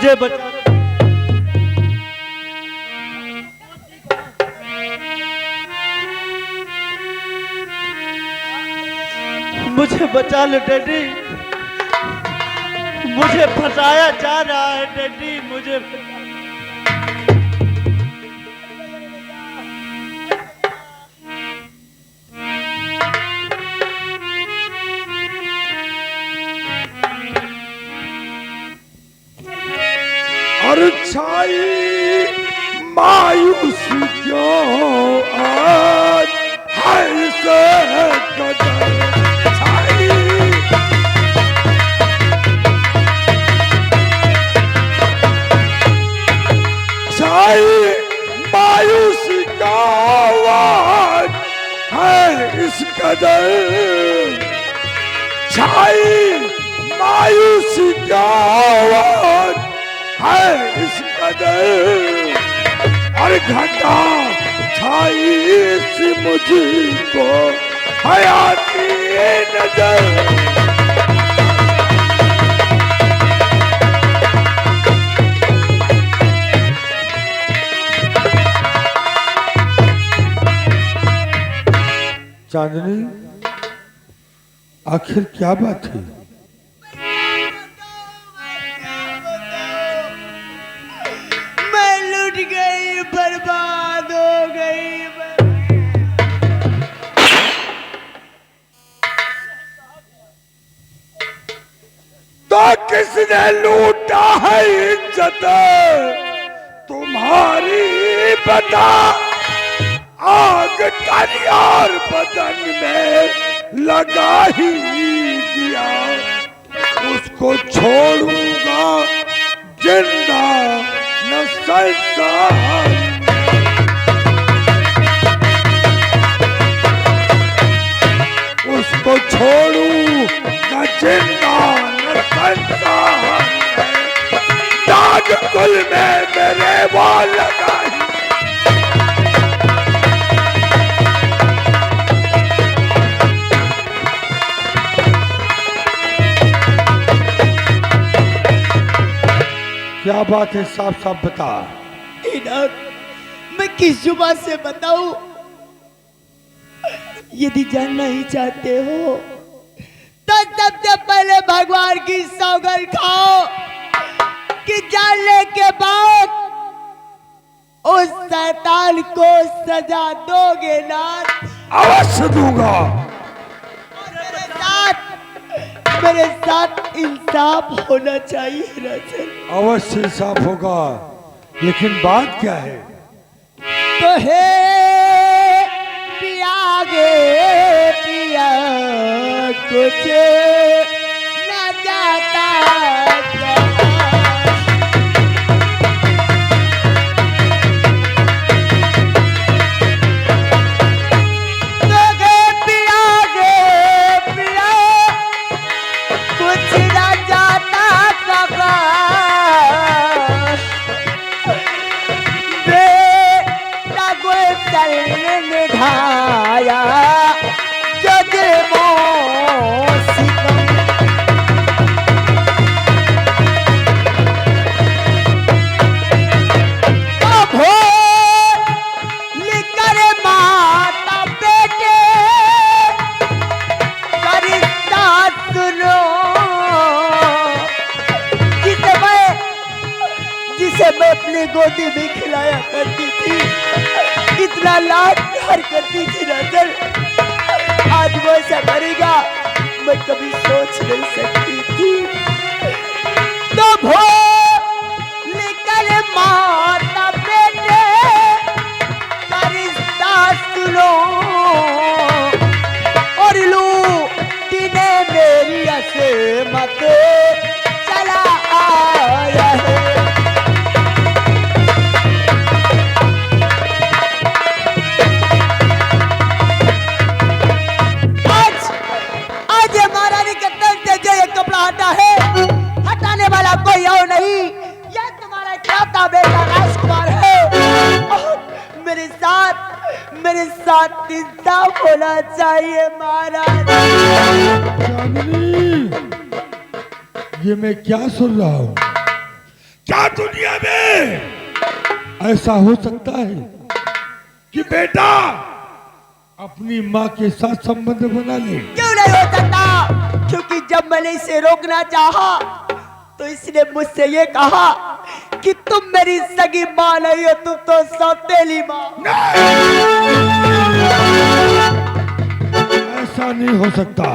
मुझे बचा मुझे बचा लो डैडी। मुझे फंसाया जा रहा है डैडी। मुझे और छाई मायूस क्यों आज है से कदर छाई मायूस क्यों आज है इस कदर छाई मायूस क्यों आज है इस कदर और घटा छाई इस मुझको हयाती नजर। चांदनी, आखिर क्या बात है? बर्बाद हो गई। तो किसने लूटा है इज्जत तुम्हारी बता। आग तैयार बदन में लगा ही दिया उसको छोड़ूंगा जिंदा न संसार। उसको छोड़ूंगा जिंदा न संसार। दाग कुल में मेरे वो लगाई क्या बात है? साफ साफ बता। मैं किस जुबान से बताऊं? यदि जानना ही चाहते हो तो सबसे पहले भगवान की सौगंध खाओ कि जानने के बाद उस शैतान को सजा दोगे ना। अवश्य दूंगा। मेरे साथ इंसाफ होना चाहिए राजन। अवश्य इंसाफ होगा, लेकिन बात क्या है? तो हे पिया गे पिया कुछ न जाता गोदी में खिलाया करती थी, कितना लाड प्यार करती थी नजर। आज वो ऐसा करेगा मैं कभी सोच नहीं सकती थी। तो भो लेकर माता बेटे का रिश्ता सुनो और लू तीने मेरी असमत चला आया है। हटाने वाला कोई और नहीं, यह तुम्हारा इकलौता बेटा राजकुमार है। और मेरे साथ इंसाफ होना चाहिए महाराज। चांदनी, ये मैं क्या सुन रहा हूँ? क्या दुनिया में ऐसा हो सकता है कि बेटा अपनी माँ के साथ संबंध बना ले? क्यों नहीं हो सकता? क्योंकि जब मैंने इसे रोकना चाहा तो इसने मुझसे ये कहा कि तुम मेरी सगी माँ नहीं हो, तुम तो सौतेली माँ। ऐसा नहीं हो सकता।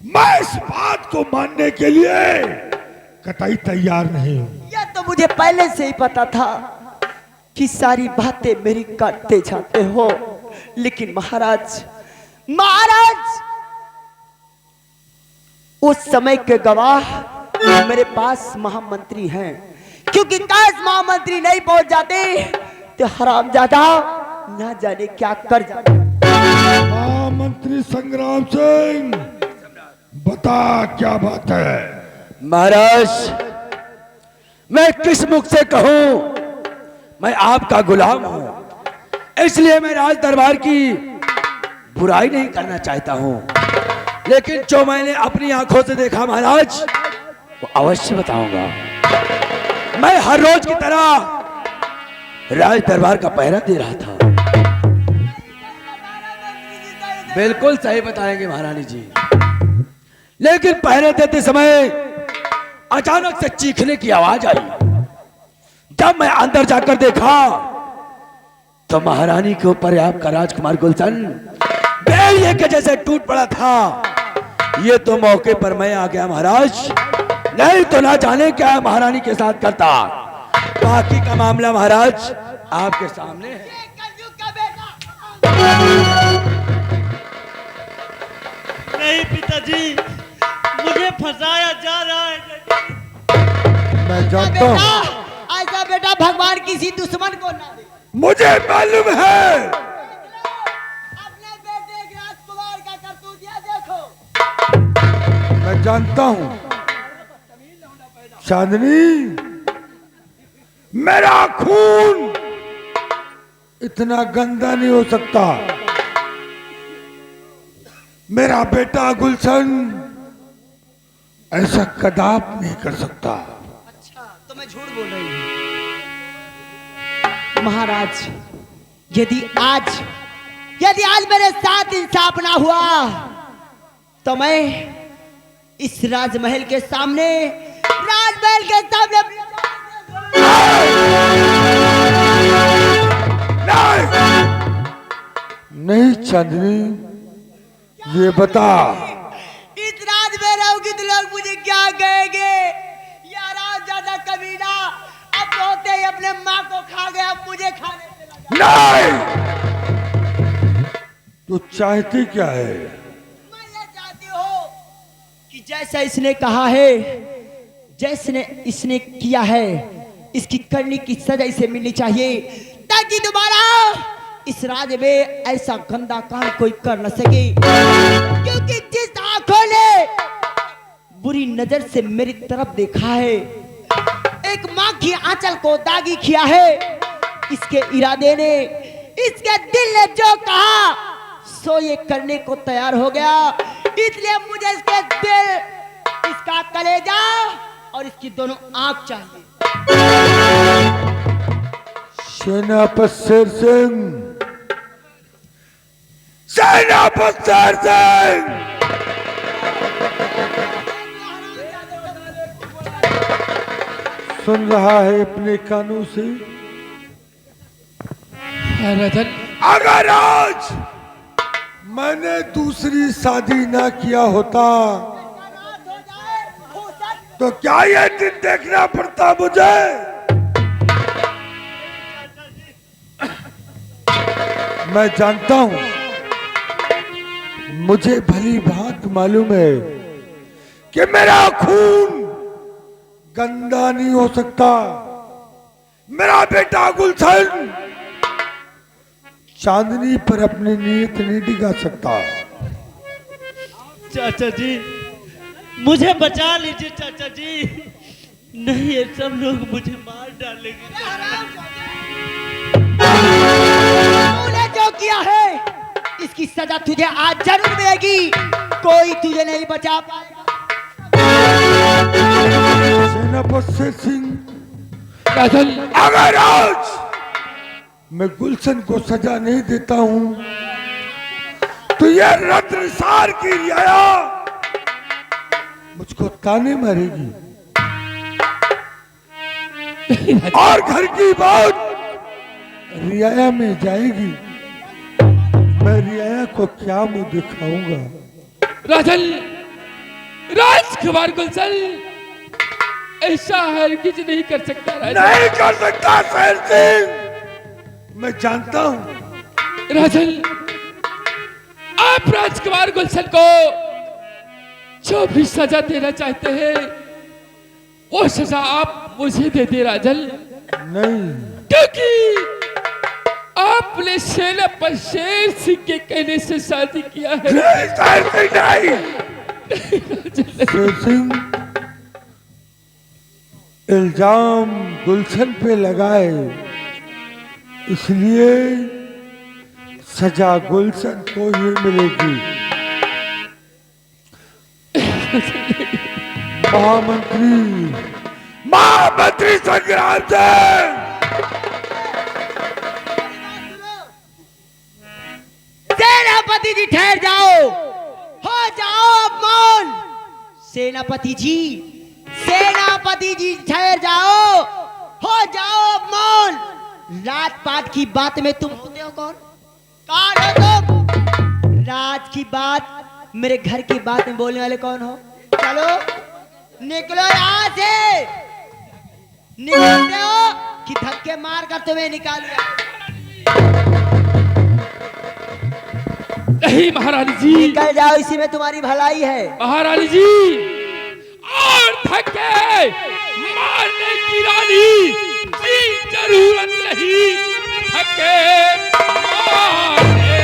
मैं इस बात को मानने के लिए कतई तैयार नहीं हूं। यह तो मुझे पहले से ही पता था कि सारी बातें मेरी काटते जाते हो, लेकिन महाराज उस समय के गवाह मेरे पास महामंत्री हैं, क्योंकि काश महामंत्री नहीं पहुंच जाते तो हरामजादा ना जाने क्या कर जाते। महामंत्री संग्राम सिंह, बता क्या बात है? महाराज, मैं किस मुख से कहूं? मैं आपका गुलाम हूं, इसलिए मैं राज दरबार की बुराई नहीं करना चाहता हूं, लेकिन जो मैंने अपनी आंखों से देखा महाराज, वो अवश्य बताऊंगा। मैं हर रोज की तरह राज दरबार का पहरा दे रहा था। बिल्कुल सही बताएंगे महारानी जी, लेकिन पहरे देते समय अचानक से चीखने की आवाज आई। जब मैं अंदर जाकर देखा तो महारानी के ऊपर आपका राजकुमार गुलशन बेड़िए के जैसे टूट पड़ा था। ये तो मौके पर मैं आ गया महाराज, नहीं तो ना जाने क्या महारानी के साथ करता। बाकी का मामला महाराज आपके सामने है। नहीं पिताजी, मुझे फंसाया जा रहा है। मैं जानता हूं। ऐसा बेटा भगवान किसी दुश्मन को ना दे। मुझे मालूम है। अपने बेटे एक राजकुमार का करतूत ये देखो। मैं जानता हूं चांदनी, मेरा खून इतना गंदा नहीं हो सकता। मेरा बेटा गुलशन ऐसा कदाप नहीं कर सकता। अच्छा, तो मैं झूठ बोल रही हूँ। महाराज, यदि आज मेरे साथ इंसाफ ना हुआ तो मैं इस राजमहल के सामने नहीं चांदनी, ये बता, इस राज में रहूंगी तो लोग मुझे क्या कहेंगे? यार ज्यादा कमीना, अब होते ही अपने माँ को खा गया, अब मुझे खाने से लगा। नहीं, तू चाहती क्या है? मैं ये चाहती हूँ कि जैसा इसने कहा है, जैसे इसने किया है, इसकी करने की सजा इसे मिलनी चाहिए, ताकि दोबारा इस राज में ऐसा गंदा काम कोई कर न सके। क्योंकि जिस आंखों ने बुरी नजर से मेरी तरफ देखा है, एक माँ की आंचल को दागी किया है, इसके इरादे ने, इसके दिल ने जो कहा सो ये करने को तैयार हो गया। इसलिए मुझे इसके दिल, इसका कलेजा और इसकी दोनों आंख चाहिए। सेनापति शेर सिंह, सेनापति शेर सिंह, सुन रहा है अपने कानों से? अगर आज मैंने दूसरी शादी ना किया होता तो क्या ये दिन देखना पड़ता मुझे? मैं जानता हूं, मुझे भली भांति मालूम है कि मेरा खून गंदा नहीं हो सकता। मेरा बेटा गुलशन चांदनी पर अपनी नीयत नहीं दिखा सकता। चाचा जी, मुझे बचा लीजिए चाचा जी, नहीं ये सब लोग मुझे मार डालेंगे। तूने जो किया है इसकी सजा तुझे आज जरूर मिलेगी, कोई तुझे नहीं बचा पाएगा। सेनापति शेर सिंह, राजन, अगर आज मैं गुलशन को सजा नहीं देता हूं तो यह रत्नसार की रियाया मुझको ताने मारेगी और घर की बात रियाया में जाएगी। मैं रियाया को क्या मुंह दिखाऊंगा? राजन, राजकुमार गुलशन ऐसा हरगिज नहीं कर सकता। राजन, नहीं कर सकता शेर सिंह, मैं जानता हूं। राजन, आप राजकुमार गुलशन को जो भी सजा देना चाहते हैं वो सजा आप मुझे दे दे राजन। नहीं, क्योंकि आपने सेनापति शेर सिंह के कहने से शादी किया है। नहीं शेर सिंह नहीं। शेर सिंह इल्जाम गुलशन पे लगाए, इसलिए सजा गुलशन को ही मिलेगी। महामंत्री संग्राम सिंह, सेनापति जी ठहर जाओ, हो जाओ अब मौन। सेनापति जी, सेनापति जी ठहर जाओ, हो जाओ अब मौन। रात पात की बात में तुम होते हो कौन? कौन हो तुम? राज की बात, मेरे घर की बात में बोलने वाले कौन हो? चलो निकलो यहाँ से। निकलते हो कि धक्के मार कर तुम्हें निकालूंगा? नहीं महारानी जी, निकल जाओ, इसी में तुम्हारी भलाई है। महारानी जी, और धक्के मारने की रानी की जरूरत नहीं। धक्के मारने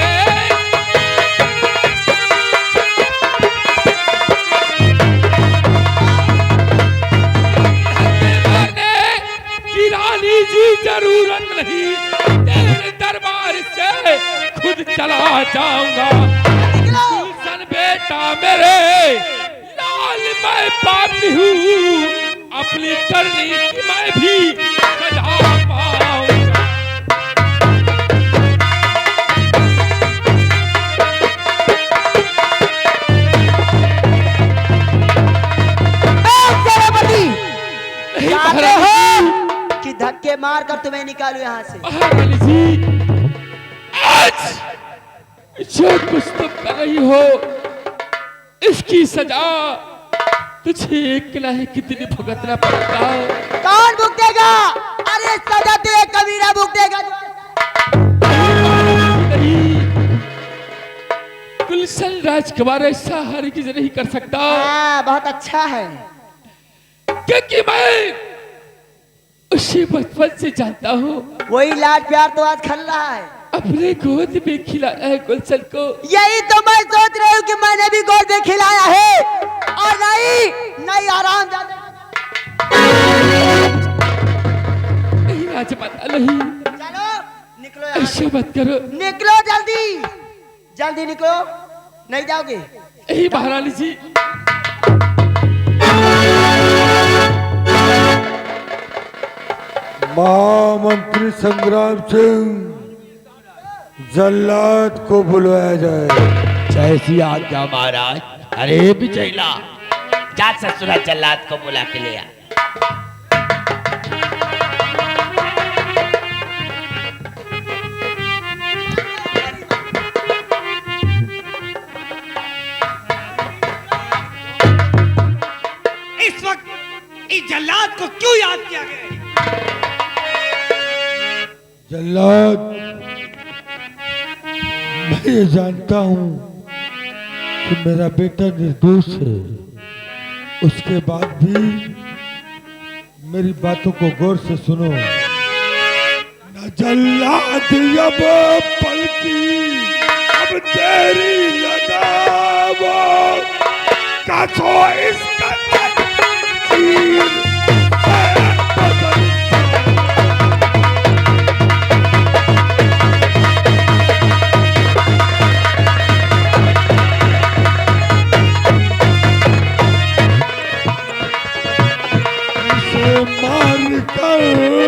की रानी जी जरूरत नहीं। तेरे दरबार से खुद चला जाऊंगा। गुलशन बेटा मेरे लाल, मैं पापी हूँ, अपनी करनी की मैं भी सजा पाऊंगा। जानते हो कि धक्के मार कर तुम्हें निकालू यहाँ से? महारानी जी, आज जो कुछ तुम कर रही हो इसकी सजा तुझे अकेला ही कितनी भुगतना पड़ेगा। कौन भुगतेगा? अरे सजा तो एक कबीरा भुगतेगा। नहीं, गुलशन राजकुमार ऐसा हरगिज नहीं कर सकता। हाँ, बहुत अच्छा है। क्योंकि मैं उसे बचपन से जानता हूँ। वही लाड प्यार तो आज खल रहा है। अपने गोद में खिलाया है गुलशन को। यही तो मैं सोच रही हूँ कि मैंने भी गोद में खिलाया है। और नहीं आराम नहीं राजमाता, नहीं, चलो निकलो यहाँ से। ऐसा मत करो। निकलो जल्दी, जल्दी निकलो। नहीं जाओगे? यही महारानी जी, महामंत्री संग्राम सिंह, जल्लाद को बुलवाया जाए। जैसी आज्ञा महाराज। अरे बिचैला, जा ससुरा जल्लाद को बुला के ले आ। इस वक्त इस जल्लाद को क्यों याद किया गया? जल्लाद, मैं ये जानता हूं कि मेरा बेटा निर्दोष है, उसके बाद भी मेरी बातों को गौर से सुनो। न जल्लाद अब पलकी, अब तेरी लगाव, कसो इसका तकदीर। मार कर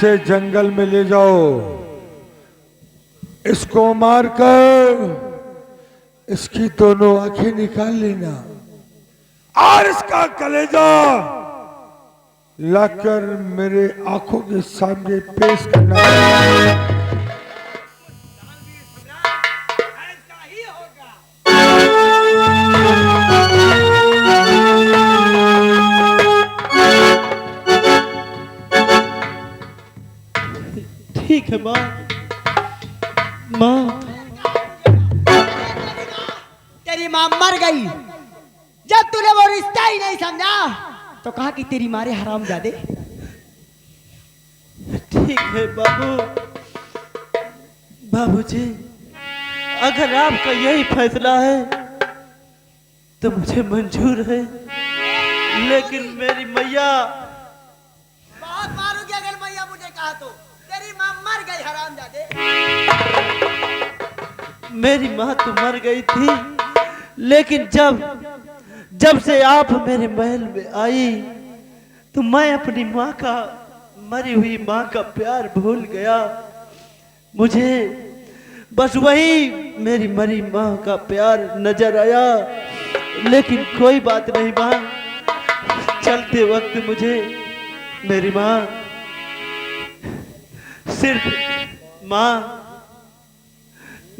इसे जंगल में ले जाओ, इसको मारकर इसकी दोनों आंखें निकाल लेना और इसका कलेजा लाकर मेरे आंखों के सामने पेश करना। ठीक है माँ। माँ, तेरी माँ मर गई। जब तूने वो रिश्ता ही नहीं समझा तो कहा कि तेरी मारे हरामजादे। ठीक है बाबू। बाबूजी, अगर आपका यही फैसला है तो मुझे मंजूर है, लेकिन मेरी मैया। बहुत मारोगे अगर मैया मुझे कहा तो। तेरी माँ मर गई हरामजादे। मेरी माँ तो मर गई थी, लेकिन जब से आप मेरे महल में आई तो मैं अपनी माँ का, मरी हुई माँ का प्यार भूल गया। मुझे बस वही मेरी मरी माँ का प्यार नजर आया। लेकिन कोई बात नहीं माँ, चलते वक्त मुझे मेरी माँ सिर्फ माँ,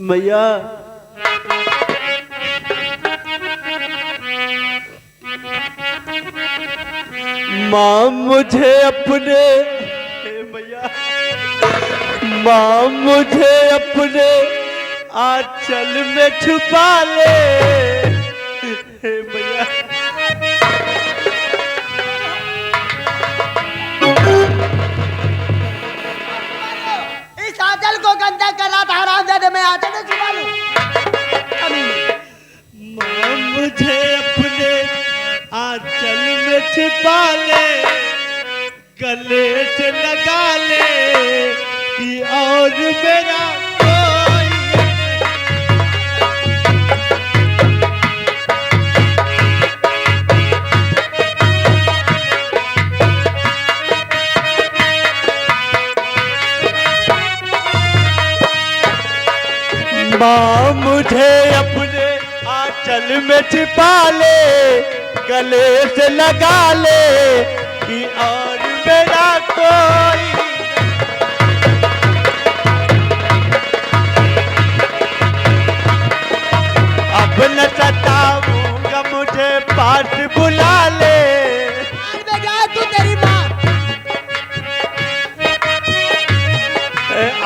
मैया, माँ मुझे अपने, मैया, माँ मुझे अपने आंचल में छुपा ले, मैया। इस आंचल को गंदा कर रहा था हरामजादे, मैं आंचल में छुपा लूं। माँ मुझे अपने आंचल में छिपा ले, गले से लगा ले कि और मेरा कोई माँ मुझे अपने आंचल में छिपा ले, गले से लगा ले कि और मेरा कोई। अब न सताऊंगा, मुझे पास बुला ले। में जा तू, तेरी माँ।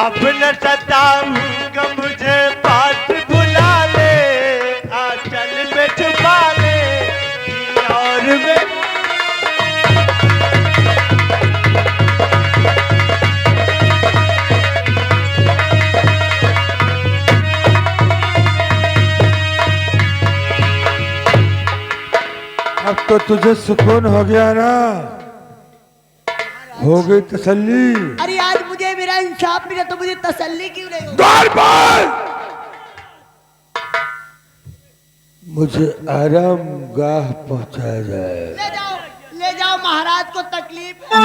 अब न सताऊंगा, मुझे पास बुला ले, आंचल में छुपा ले कि और मैं। अब तो तुझे सुकून हो गया ना, हो गई तसल्ली। अरे आज मुझे मेरा इंसाफ मिला तो मुझे तसल्ली क्यों नहीं होगी? द्वार पर मुझे आराम गाह पहुंचाया जाए। ले जाओ महाराज को तकलीफ है।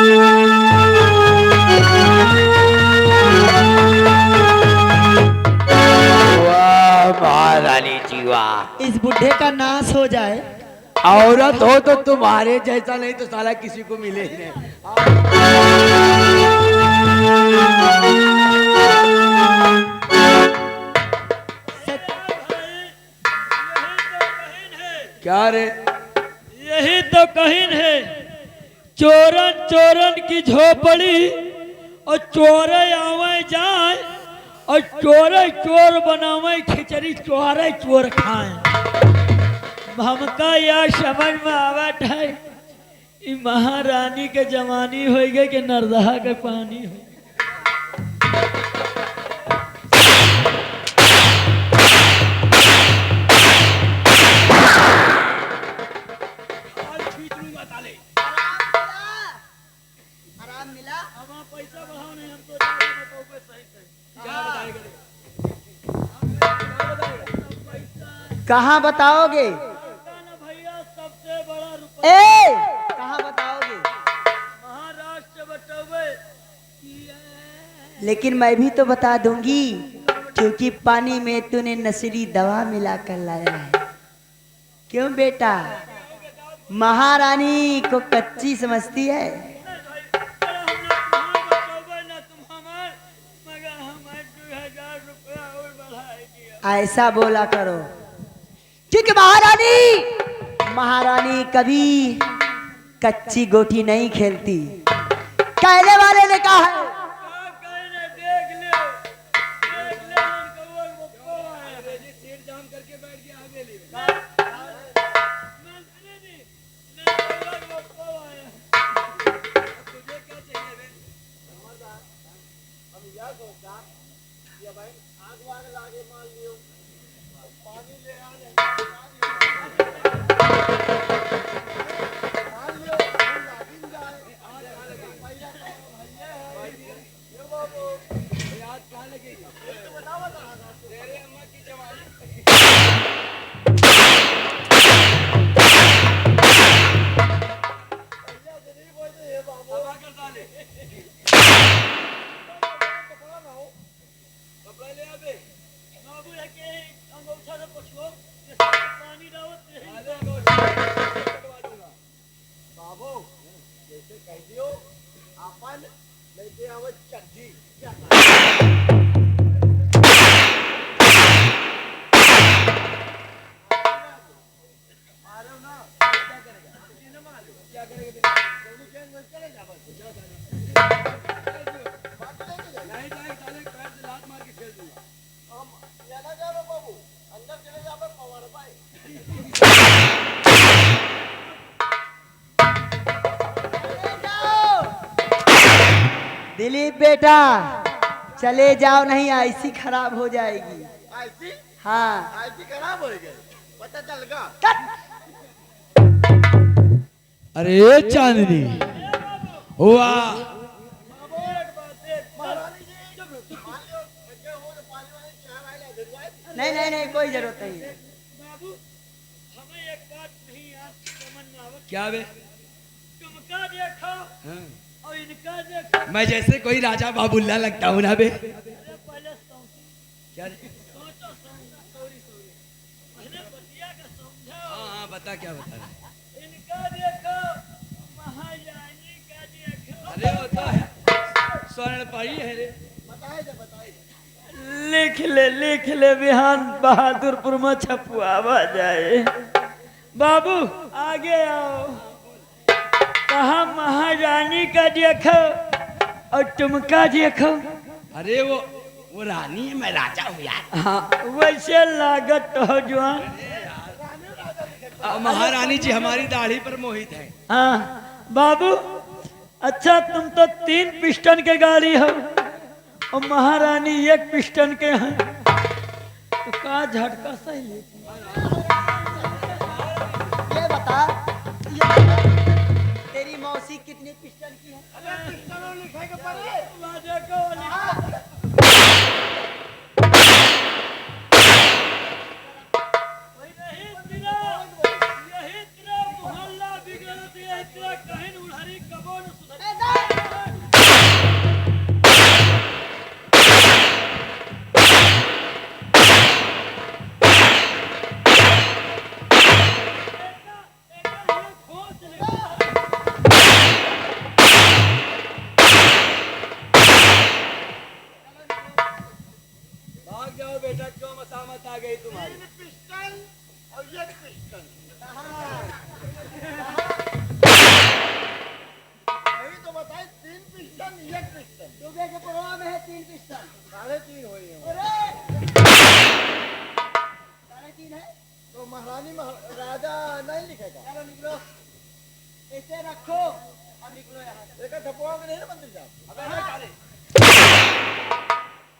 वाह महारानी जी वाह। इस बुढ़े का नाश हो जाए। औरत हो तो तुम्हारे जैसा, नहीं तो साला किसी को मिले ही नहीं। क्या रे? यही तो कहीन है, चोरन चोरन की झोपड़ी, और चोरे आवे जाए और चोरे चोर बनावे खिचड़ी, चोरे चोर खाए। हमका यह समझ में आवत है कि महारानी के जवानी हो गए कि नरदहा के पानी हो। आराम मिला। पैसा बढ़ाओ नहीं, हम तो कहाँ बताओगे? भैया सबसे बड़ा रुपया ए, कहाँ बताओगे? महाराष्ट्र बटोवे कि लेकिन मैं भी तो बता दूंगी, क्योंकि पानी में तूने नशीली दवा मिलाकर लाया है। क्यों बेटा, महारानी को कच्ची समझती है? ऐसा बोला करो, क्योंकि महारानी कभी कच्ची गोटी नहीं खेलती। कहने वाले ने कहा है। दिलीप बेटा चले जाओ, नहीं ऐसी खराब हो जाएगी। ऐसी हाँ ऐसी खराब हो गई, पता चल गया। अरे चांदनी हुआ नहीं नहीं नहीं, कोई जरूरत नहीं है। बाबू हमें एक बात नहीं आज समझ में आवत। क्या बे? तुमका देखो हाँ। और इनका देखो। मैं जैसे कोई राजा बाबुल्ला लगता हूँ ना बे? अरे पहले क्या रे? सोचो सॉरी पहले बतिया का समझो। हाँ बता, क्या बता रहे? इनका देखो, महारानी का देखो। अरे वो तो है स्वर्ण पाई है रे। बताइए लिख ले बिहान बहादुरपुर में छपुआवा जाए। बाबू आगे आओ। कहा महारानी का देखो और तुमका देखो। अरे वो रानी है, मैं राजा हूँ यार। हाँ वैसे लागत हो जवान। महारानी जी हमारी दाढ़ी पर मोहित है। हाँ बाबू, अच्छा तुम तो 3 पिस्टन के गाड़ी हो और महारानी 1 पिस्टन के हैं, तो का झटका सही है? ये बता तेरी मौसी कितनी पिस्टन की है? भाग जाओ बेटा, क्यों मसामत आ गई तुम्हारी? पिस्टल और 1 पिस्टल। यही तो बताए, 3 पिस्टल 1 पिस्टल। सुबह के प्रोग्राम में है 3 पिस्टन। 3.5 हुई है। 3.5 है तो महारानी राजा नहीं लिखेगा। चलो निकलो, ऐसे रखो और निकलो यहाँ से। देखा ठपुआ में नहीं ना मंदिर साहब। अबे हाँ काले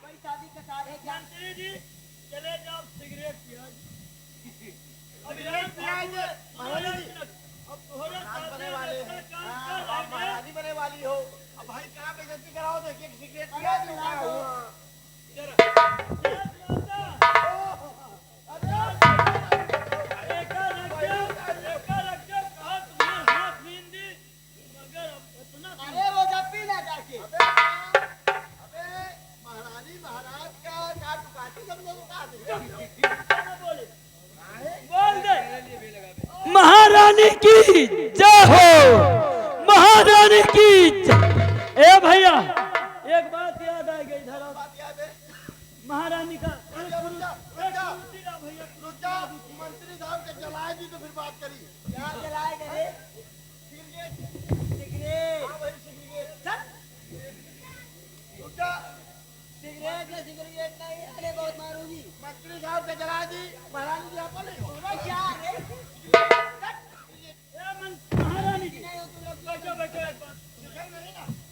कोई शादी का कार्ड है क्या? मंत्री जी चले जाओ, सिगरेट पिया। सिगरेट पिया महारानी जी। अब तोहरे राज बने वाले हैं। आप महारानी बने वाली हो। अब भाई क्या बेइज्जती कराओ, देखिए सिगरेट पिया चुका हुआ। अरे वो जब पी ना जाके। महारानी की जय हो, महारानी की जय। ए भैया एक बात याद आ गई, इधर आओ। महारानी का मंत्री साहब के जलाए दी तो फिर बात करी। क्या जलाएगा रे? सिगरेट नहीं, अरे बहुत मारूंगी। मंत्री साहब के जला दी, महारानी जी आप नहीं हो। क्या रे? महारानी जी बैठो बैठो एक बात।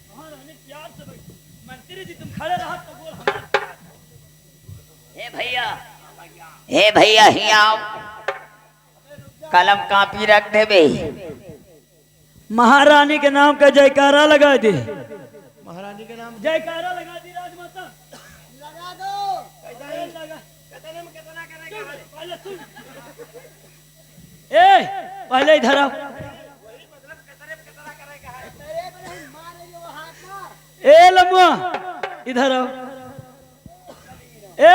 महारानी प्यार से बैठो। मंत्री जी तुम खड़े रहो तो बोल हमारा। हे भैया ही आओ, कलम कापी रख दे बे। महारानी के नाम का जयकारा लगा दे। महारानी के नाम जयकारा लगा दी राजमाता। लगा दो। लगा पहले सुन। ए पहले इधर आओ। ए लम्बा इधर आओ। ए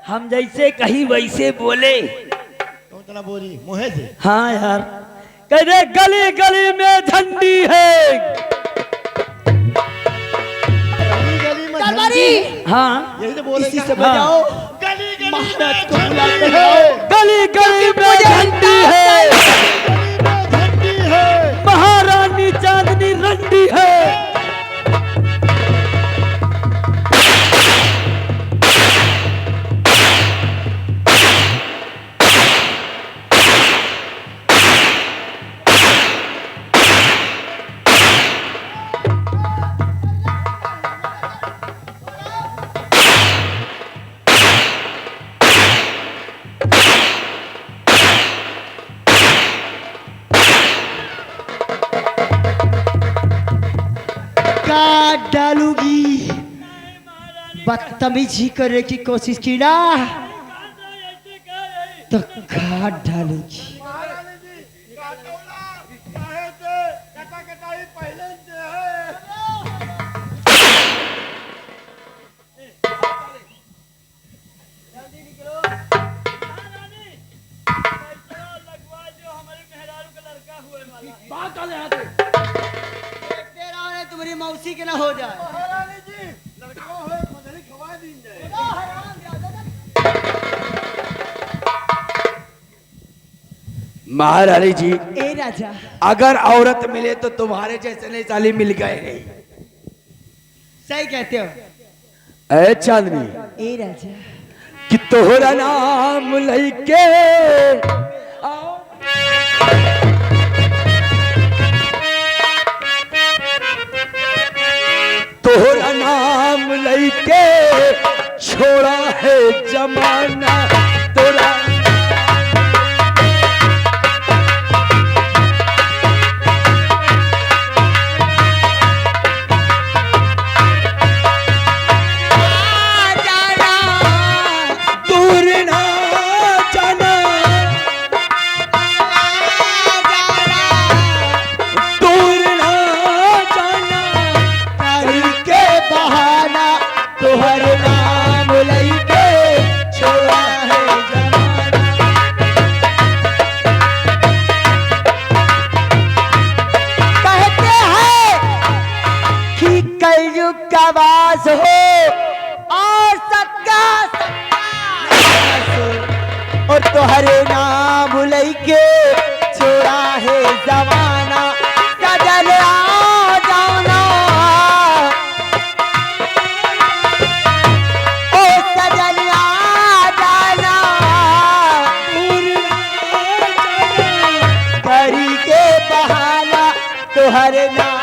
हम जैसे कहीं वैसे बोले। कौन तना बोली मुहे से? हाँ यार, कह दे गली गली में झंडी है। गली में झंडी। हाँ यही तो बोले। इसी से बजाओ। गली गली महाराज को में बुलाते झंडी हो। है। गली गली में झंडी है। झंडी है। महारानी चांदनी रंडी है। काट डालूगी। बदतमीजी करने की कोशिश की ना तो काट डालूगी। महारानी जी काटोला काहे से कटा कटाई पहले से है। तुम्हारी मौसी के ना हो जाए। महारानी जी लड़का हो मदरी खवा दी जाए। महारानी जी ए राजा, अगर औरत मिले तो तुम्हारे जैसे नहीं साली मिल गए नहीं। सही कहते हो। ए चांदनी ए राजा, कि तोहरा नाम लइके आओ। तोहरा नाम लइके छोड़ा है जमाना तोरा। दूर ना जाना, दूर ना जाना, करके बहाना तोहर नाम लइके छोड़ा है जमाना। कहते हैं कि कलयुग का वास हो और सबका और तोहरे नाम लइके छोड़ा है जमाना। सजल आ जाना, ओ सजल आ जाना, करी के बहाना तोहरे नाम